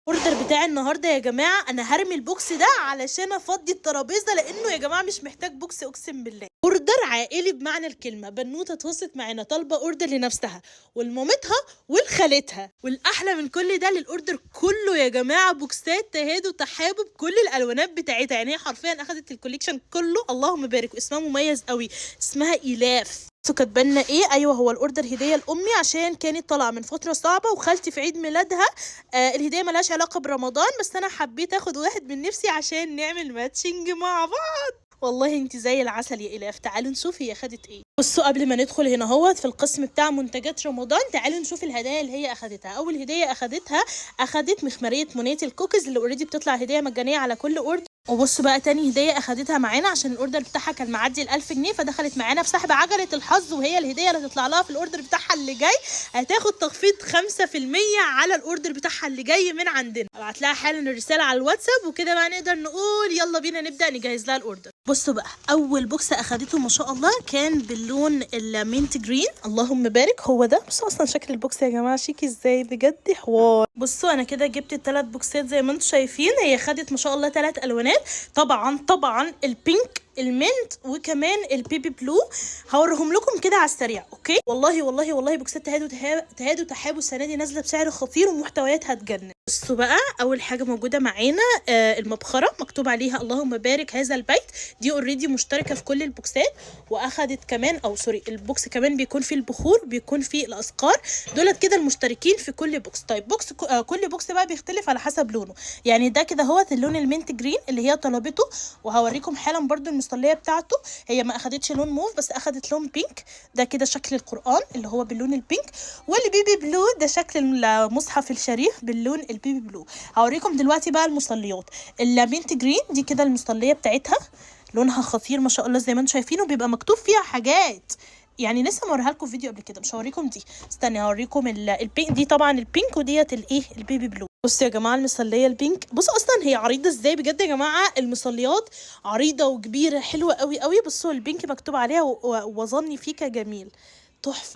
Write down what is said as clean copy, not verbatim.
الاوردر بتاع النهارده يا جماعه، انا هرمي البوكس ده علشان افضي الترابيزه، لانه يا جماعه مش محتاج بوكس اقسم بالله. اوردر عائلي بمعنى الكلمه، بنوته اتوصت معانا طالبه اوردر لنفسها ولمامتها ولخالتها، والاحلى من كل ده للاوردر كله يا جماعه بوكسات تهاد وتحابب بكل الالوانات بتاعتها. يعني هي حرفيا اخذت الكوليكشن كله، اللهم بارك. واسمها مميز قوي، اسمها ايلاف. كاتبالنا ايه؟ ايوه، هو الاوردر هديه لامي عشان كانت طالعه من فتره صعبه وخالتي في عيد ميلادها. الهديه ملهاش علاقه برمضان، بس انا حبيت اخد واحد من نفسي عشان نعمل ماتشنج مع بعض. والله انت زي العسل يا الاف. تعالوا نشوف هي اخدت ايه. بصوا قبل ما ندخل هنا هوت في القسم بتاع منتجات رمضان، تعالوا نشوف الهدايا اللي هي اخدتها. اول هديه اخدتها، اخدت مخمريه منيه الكوكيز اللي اوريدي بتطلع هديه مجانيه على كل اوردر. وبصوا بقى تاني هديه اخدتها معانا عشان الاوردر بتاعها كان معدي ال1000 جنيه، فدخلت معانا في سحب عجله الحظ، وهي الهديه اللي هتطلع لها في الاوردر بتاعها اللي جاي. هتاخد تخفيض 5% على الاوردر بتاعها اللي جاي من عندنا. ابعت لها حالا الرساله على الواتساب، وكده بقى نقدر نقول يلا بينا نبدا نجهز لها الاوردر. بصوا بقى، اول بوكس اخدته ما شاء الله كان باللون المينت جرين، اللهم بارك. هو ده. بصوا اصلا شكل البوكس يا جماعه شيك ازاي، بجد حوار. بصوا انا كده جبت الثلاث بوكسات زي ما انتم شايفين. هي خدت ما شاء الله 3 الوانات، طبعا البينك، المنت، وكمان البيبي بلو. هوريهم لكم كده على السريع. اوكي، والله بوكسات تهاد وتحاب السنه دي نازله بسعر خطير ومحتوياتها تجنن. بصوا بقى، اول حاجه موجوده معانا المبخره مكتوب عليها اللهم بارك هذا البيت. دي اوريدي مشتركه في كل البوكسات. واخدت كمان البوكس كمان بيكون فيه البخور، بيكون فيه الاسقار، دولت كده المشتركين في كل بوكس. طيب كل بوكس بقى بيختلف على حسب لونه. يعني ده كده هو اللون المنت جرين اللي هي طلبته، وهوريكم حالا برضو المصليه بتاعته. هي ما اخدتش لون موف، بس اخدت لون بينك. ده كده شكل القران اللي هو باللون البينك، والبيبي بلو ده شكل المصحف الشريف باللون البيبي بلو. هوريكم دلوقتي بقى المصليات. المنت جرين دي كده المصليه بتاعتها، لونها خطير ما شاء الله زي ما انتم شايفين، وبيبقى مكتوب فيها حاجات. يعني لسه موريها لكم فيديو قبل كده، مش هوريكم دي. استني هوريكم البينك. دي طبعا البينك، وديت الايه البيبي بلو. بصوا يا جماعه المصليه البينك، بصوا اصلا هي عريضه ازاي بجد يا جماعه. المصليات عريضه وكبيره حلوه قوي قوي. بصوا البينك مكتوب عليها وظني فيك جميل، تحفه.